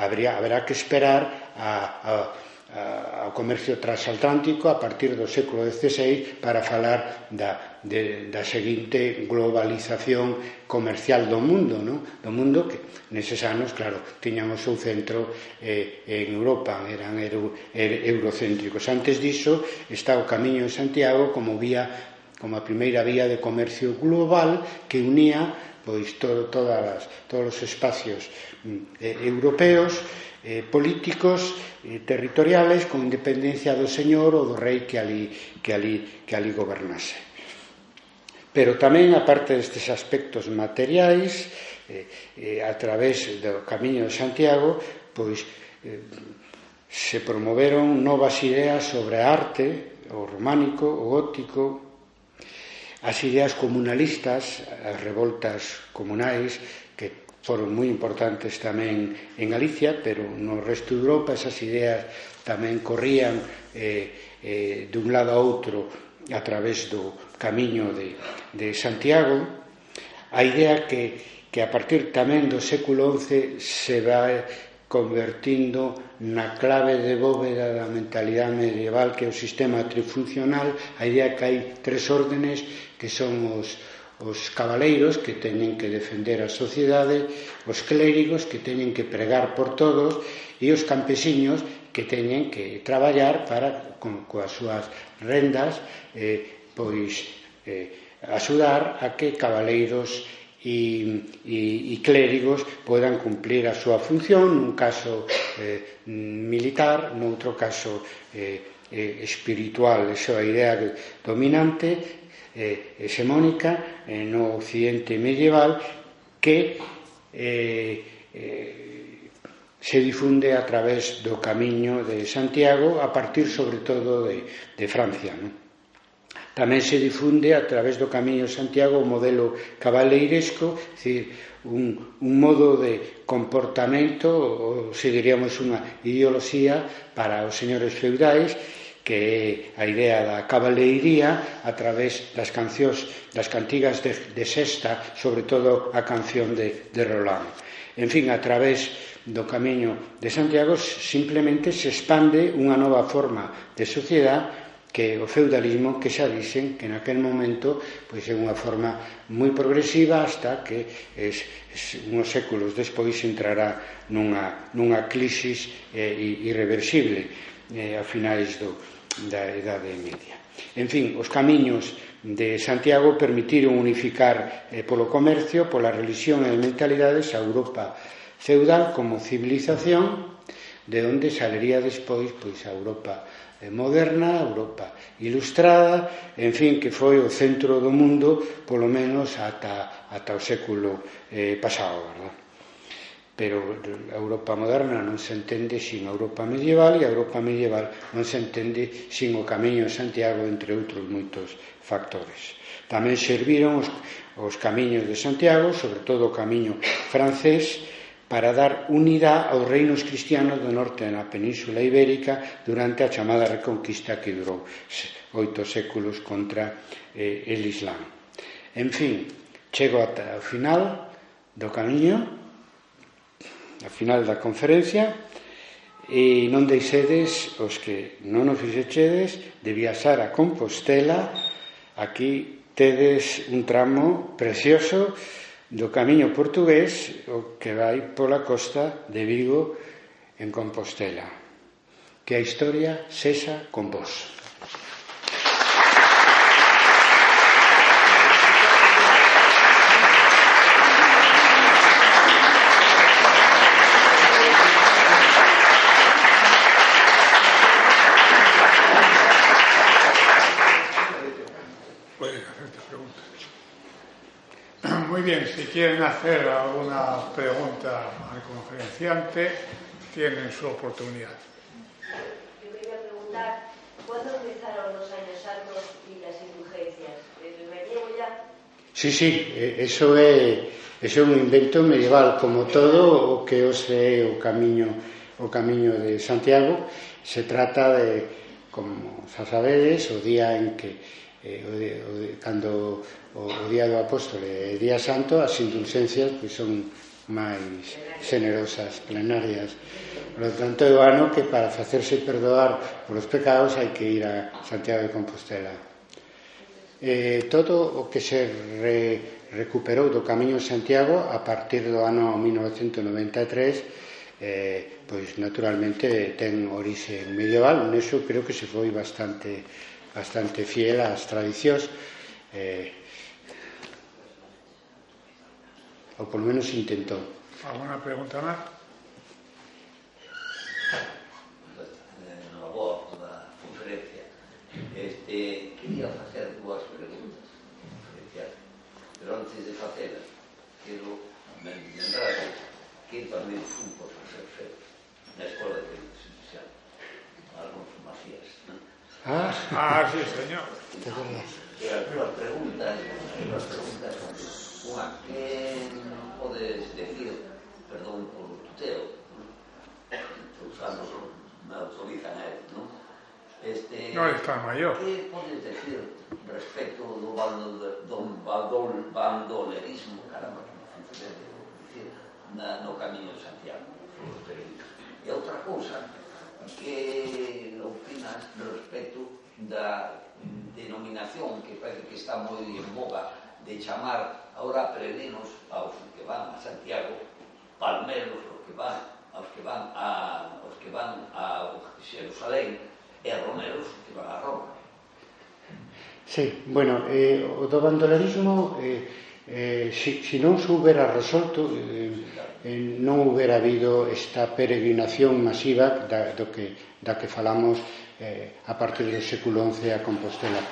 Haberá que esperar ao comercio transatlántico a partir do século XVI para falar da seguinte globalización comercial do mundo, do mundo que neses anos, claro, tiñan o seu centro en Europa, eran eurocéntricos. Antes diso está o Camiño de Santiago como a primeira vía de comercio global que unía todos os espacios europeos, políticos, territoriales, con independencia do señor ou do rei que ali gobernase. Pero tamén, aparte destes aspectos materiais, a través do Camiño de Santiago, se promoveron novas ideas sobre a arte, o románico, o gótico, as ideas comunalistas, as revoltas comunais, que foron moi importantes tamén en Galicia, pero no resto de Europa esas ideas tamén corrían de un lado a outro a través do Camiño de Santiago. A idea que a partir tamén do século XI se vai convertindo na clave de bóveda da mentalidade medieval, que é o sistema trifuncional, a idea que hai tres órdenes, que son os cabaleiros, que teñen que defender a sociedade, os clérigos, que teñen que pregar por todos, e os campesiños, que teñen que traballar para, coas súas rendas, axudar a que cabaleiros e clérigos podan cumplir a súa función, nun caso militar, noutro caso espiritual. Esa é a idea dominante, hexemónica, no occidente medieval, que se difunde a través do Camiño de Santiago, a partir sobre todo de Francia, non? Tamén se difunde a través do Camiño de Santiago o modelo cabaleiresco, é dicir, un modo de comportamento, ou se diríamos unha ideoloxía para os señores feudais, que é a idea da cabaleiría a través das cancións, das cantigas de sesta, sobre todo a canción de Roland. En fin, a través do Camiño de Santiago simplemente se expande unha nova forma de sociedade, que o feudalismo, que xa dixen que naquel momento pois é unha forma moi progresiva, hasta que uns séculos despois entrará nunha crisis irreversible a finais da Idade Media. En fin, os camiños de Santiago permitiron unificar polo comercio, pola religión e mentalidades a Europa feudal como civilización, de onde salería despois pois a Europa moderna, a Europa ilustrada, en fin, que foi o centro do mundo, polo menos ata o século pasado, verdad? Pero a Europa moderna non se entende sin a Europa medieval, e a Europa medieval non se entende sin o Camiño de Santiago, entre outros moitos factores. Tamén serviron os camiños de Santiago, sobre todo o camiño francés, para dar unidade aos reinos cristianos do norte na Península Ibérica durante a chamada Reconquista, que durou 8 séculos contra el Islam. En fin, chego ata o final do camiño, ao final da conferencia, e non deixedes, os que non o fixechedes, de viaxar a Compostela. Aquí tedes un tramo precioso do camiño portugués, o que vai pola costa de Vigo en Compostela. Que a historia sexa con vos. Muy bien, si quieren hacer alguna pregunta al conferenciante, tienen su oportunidad. Yo quería preguntar, ¿cuándo empezaron los años altos y las indulgencias? ¿Desde el medievo ya? Sí, eso é un invento medieval, como todo o que é o camiño de Santiago. Se trata de, como xa sabedes, o día en que cando o día do apóstolo e día santo, as indulgencias pois son máis generosas, plenarias. Por lo tanto, é o ano que para facerse perdoar polos pecados hai que ir a Santiago de Compostela. Todo o que se recuperou do Camiño de Santiago a partir do ano 1993, pois naturalmente ten orixe medieval. Neso creo que se foi bastante fiel ás tradicións, ou polo menos intentou. ¿Alguna pregunta máis? No aborto da conferencia, quería facer dúas preguntas conferenciales, pero antes de facelas quero lembrar que tamén fui profesor feo na Escola de Periodismo Social, Alfonso Macías, non? Sí, señor. E as túas preguntas son unha, que podes decir, perdón por o tuteo, os anos me autorizan a él, non? No está maior. Que podes decir respecto do bandolerismo, caramba, que me fui dicir, no Camiño de Santiago? polos peregrinos. E outra cousa, que opinas respecto da denominación que parece que está moi en boga de chamar ahora peregrinos aos que van a Santiago, palmeros aos que van a Xerusalén, e romeros que van a Roma. Sí, bueno, o do bandolerismo, se non se houbera resolto, non houbera habido esta peregrinación masiva da que falamos a partir do século XI a Compostela.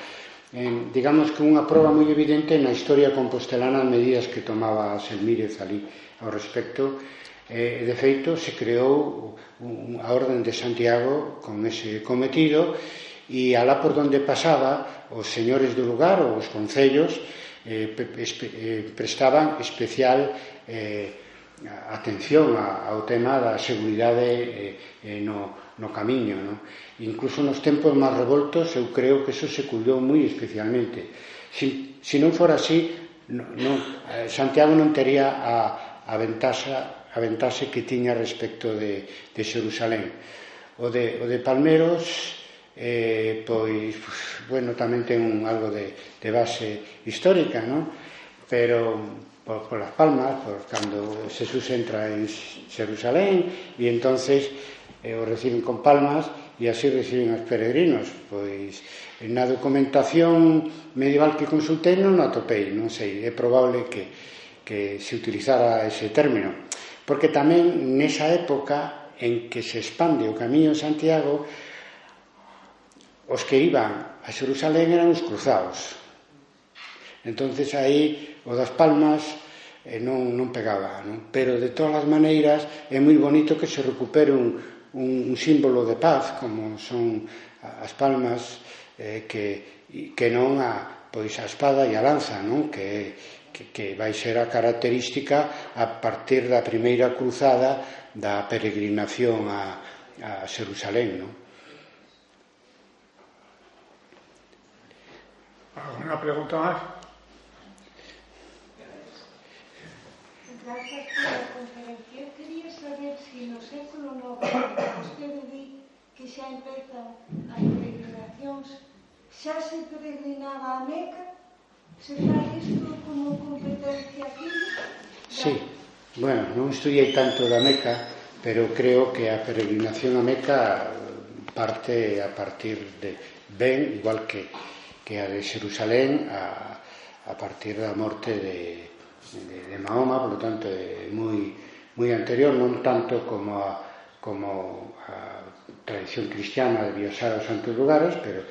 Digamos que unha proba moi evidente na historia compostelana as medidas que tomaba Selmírez ali ao respecto. De feito, se creou a Orden de Santiago con ese cometido, e alá por donde pasaba os señores do lugar ou os concellos prestaban especial atención ao tema da seguridade no camiño, no? Incluso nos tempos máis revoltos eu creo que eso se cuidou moi especialmente. Se non fora así, Santiago non tería a ventaxe que tiña respecto de Xerusalén. O de Palmeros, pois, bueno, tamén ten algo de base histórica, non? Pero por Las Palmas, cando Jesús entra en Xerusalén, e entonces o reciben con palmas, e así reciben os peregrinos. Pois, na documentación medieval que consultei non a atopei, non sei, é probable que se utilizara ese término, porque tamén nesa época en que se expande o Camiño de Santiago, os que iban a Xerusalén eran os cruzados. Entonces aí o das Palmas non pegaba, non? Pero de todas as maneiras é moi bonito que se recupere un símbolo de paz como son as palmas, que non pois a espada e a lanza, non? Que vai ser a característica a partir da primeira cruzada da peregrinación a Xerusalén, non? ¿Alguna pregunta más? Gracias por la conferencia. Yo quería saber si no século IX vostede di que xa empezan as peregrinacións, xa se peregrinaba a Meca? Se fai isto como competencia aquí? Sí, bueno, non estudiei tanto da Meca, pero creo que a peregrinación a Meca parte a partir de ben, igual que a de Xerusalén, a partir da morte de Mahoma, por lo tanto é moi anterior, non tanto como a tradición cristiana de viaxar aos santos lugares, pero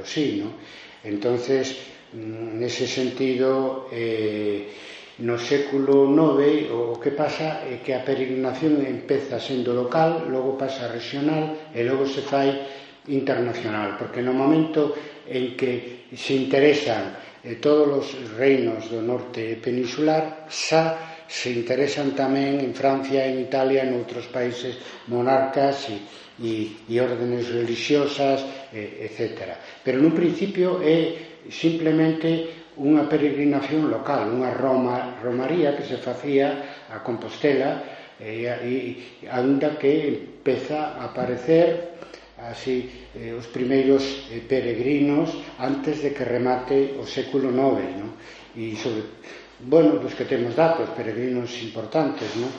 sí, ¿no? Entonces, nese sentido, no século IX o que pasa é que a peregrinación empeza sendo local, logo pasa regional e logo se fai internacional, porque no momento en que se interesan todos os reinos do norte peninsular, xa se interesan tamén en Francia, en Italia, en outros países monarcas e órdenes religiosas, etc. Pero nun principio é simplemente unha peregrinación local, unha romaría que se facía a Compostela, ainda que empeza a aparecer así os primeiros peregrinos antes de que remate o século IX, ¿no? E dos que temos datos, peregrinos importantes, ¿no?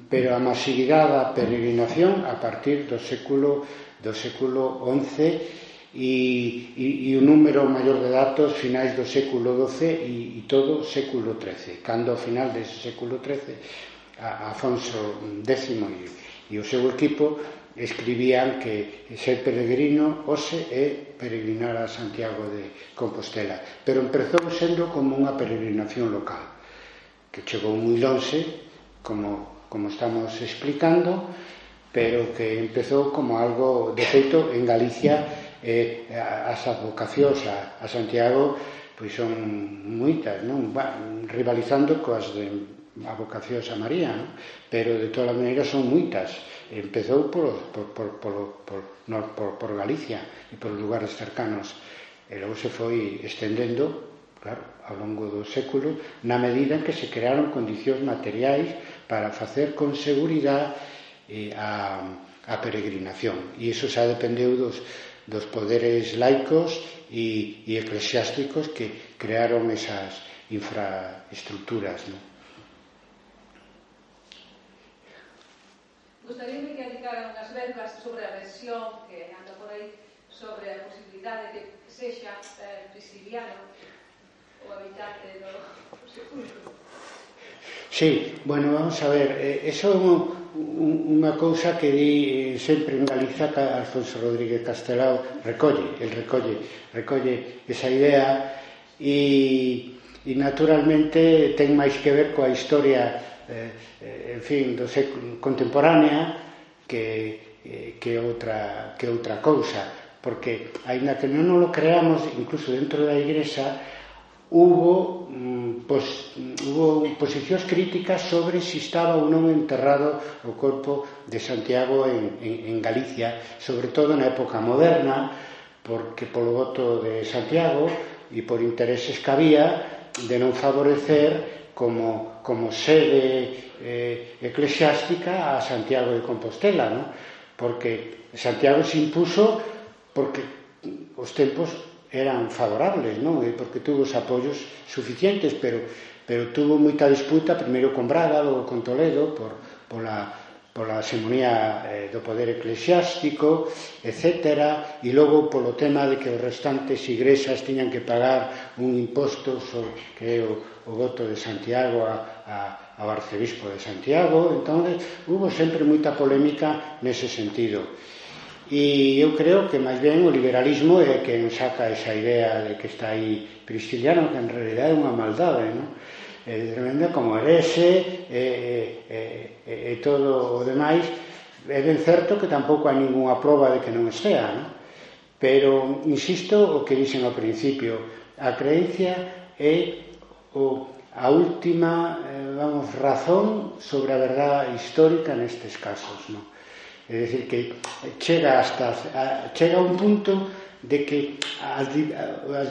Pero a masividade da peregrinación a partir do século XI e o número maior de datos finais do século XII e todo o século XIII, cando ao final dese século XIII Afonso X e o seu equipo escribían que ser peregrino hoxe é peregrinar a Santiago de Compostela, pero empezou sendo como unha peregrinación local que chegou moi lonxe, como estamos explicando, pero que empezou como algo, de feito, en Galicia as advocacións a Santiago pois son moitas, non? Rivalizando coas de advocacións a María, non? Pero de todas as maneiras son moitas. Empezou por Galicia e por lugares cercanos e logo se foi estendendo claro, ao longo do século, na medida en que se crearon condicións materiais para facer con seguridade a peregrinación. E iso xa dependeu dos poderes laicos e eclesiásticos que crearon esas infraestructuras, ¿no? Gustaríame que indicaran unhas verbas sobre a versión que anda por aí sobre a posibilidade de que sexa Prisciliano o habitante do sepulcro. Sí, bueno, vamos a ver, eso é unha cousa que di sempre en Galiza que Alfonso Rodríguez Castelao recolle esa idea e naturalmente ten máis que ver coa historia en fin, do século contemporánea que outra cousa, porque aínda que non lo creamos, incluso dentro da Igrexa hubo posicións críticas sobre se estaba ou non enterrado o corpo de Santiago en Galicia, sobre todo na época moderna, porque polo voto de Santiago e por intereses que había de non favorecer como sede eclesiástica a Santiago de Compostela, ¿no? Porque Santiago se impuso porque os tempos eran favorables, non? E porque tuvo os apoios suficientes, pero tuvo moita disputa, primeiro con Braga, logo con Toledo, pola hegemonía do poder eclesiástico, etc. E logo polo tema de que os restantes igrexas tiñan que pagar un imposto que é o voto de Santiago ao arcebispo de Santiago. Entón, hubo sempre moita polémica nese sentido. E eu creo que máis ben o liberalismo é quen saca esa idea de que está aí Prisciliano, que en realidad é unha maldade, non? Tremenda como herexe e todo o demais. É ben certo que tampouco hai ningunha proba de que non estea, non? Pero insisto o que dixen ao principio, a creencia é a última razón sobre a verdade histórica nestes casos, non? É dicir, que chega a un punto de que as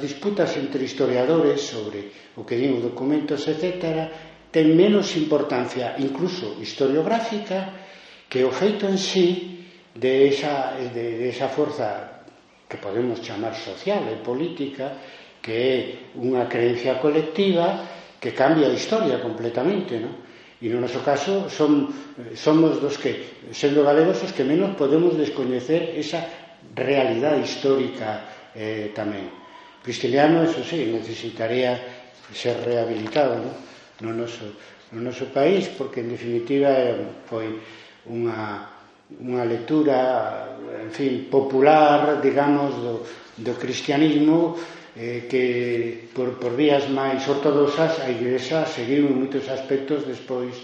disputas entre historiadores sobre o que din os documentos, etc., ten menos importancia, incluso historiográfica, que o feito en sí de esa forza que podemos chamar social e política, que é unha creencia colectiva que cambia a historia completamente, non? E no noso caso somos dos que, sendo galegos, os que menos podemos descoñecer esa realidade histórica tamén. Prisciliano, eso sí, necesitaría ser rehabilitado, no noso país, porque en definitiva foi unha lectura, en fin, popular, digamos, do cristianismo, que por vías máis ortodoxas a Igrexa seguiu en moitos aspectos despois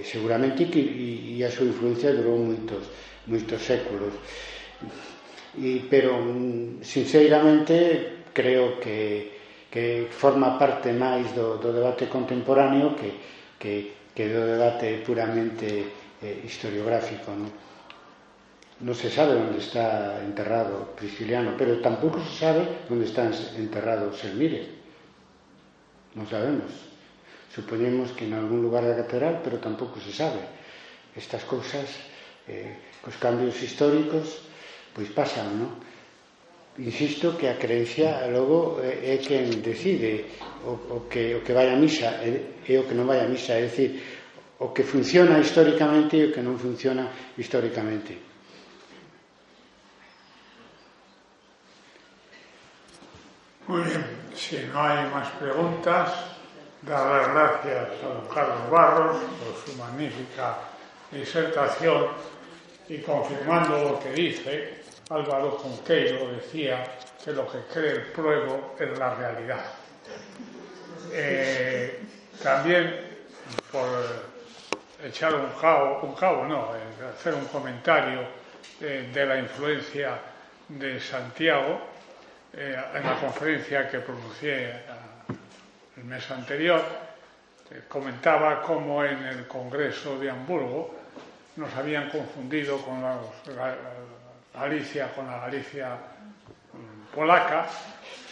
seguramente, e a súa influencia durou moitos séculos, pero sinceramente creo que forma parte máis do debate contemporáneo que do debate puramente historiográfico, non? Non se sabe onde está enterrado Prisciliano, pero tampouco se sabe onde está enterrado Selmire. Non sabemos. Supoñemos que en algún lugar da catedral, pero tampouco se sabe. Estas cousas, cos cambios históricos, pois pasan, non? Insisto que a creencia logo é quen decide o que vai a misa e o que non vai a misa, é dicir, o que funciona históricamente e o que non funciona históricamente. Muy bien, si no hay más preguntas, dar las gracias a don Carlos Barros por su magnífica disertación y confirmando lo que dice, Álvaro Cunqueiro decía que lo que cree el pueblo es la realidad. También por echar hacer un comentario de la influencia de Santiago en la conferencia que pronuncié el mes anterior. Comentaba cómo en el Congreso de Hamburgo nos habían confundido con la Galicia polaca,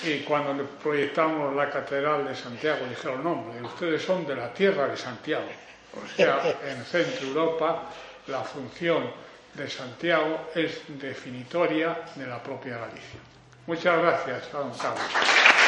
y cuando le proyectamos la Catedral de Santiago dijeron, no, hombre, ustedes son de la tierra de Santiago. O sea, en Centro Europa la función de Santiago es definitoria de la propia Galicia. Muchas gracias a don Carlos.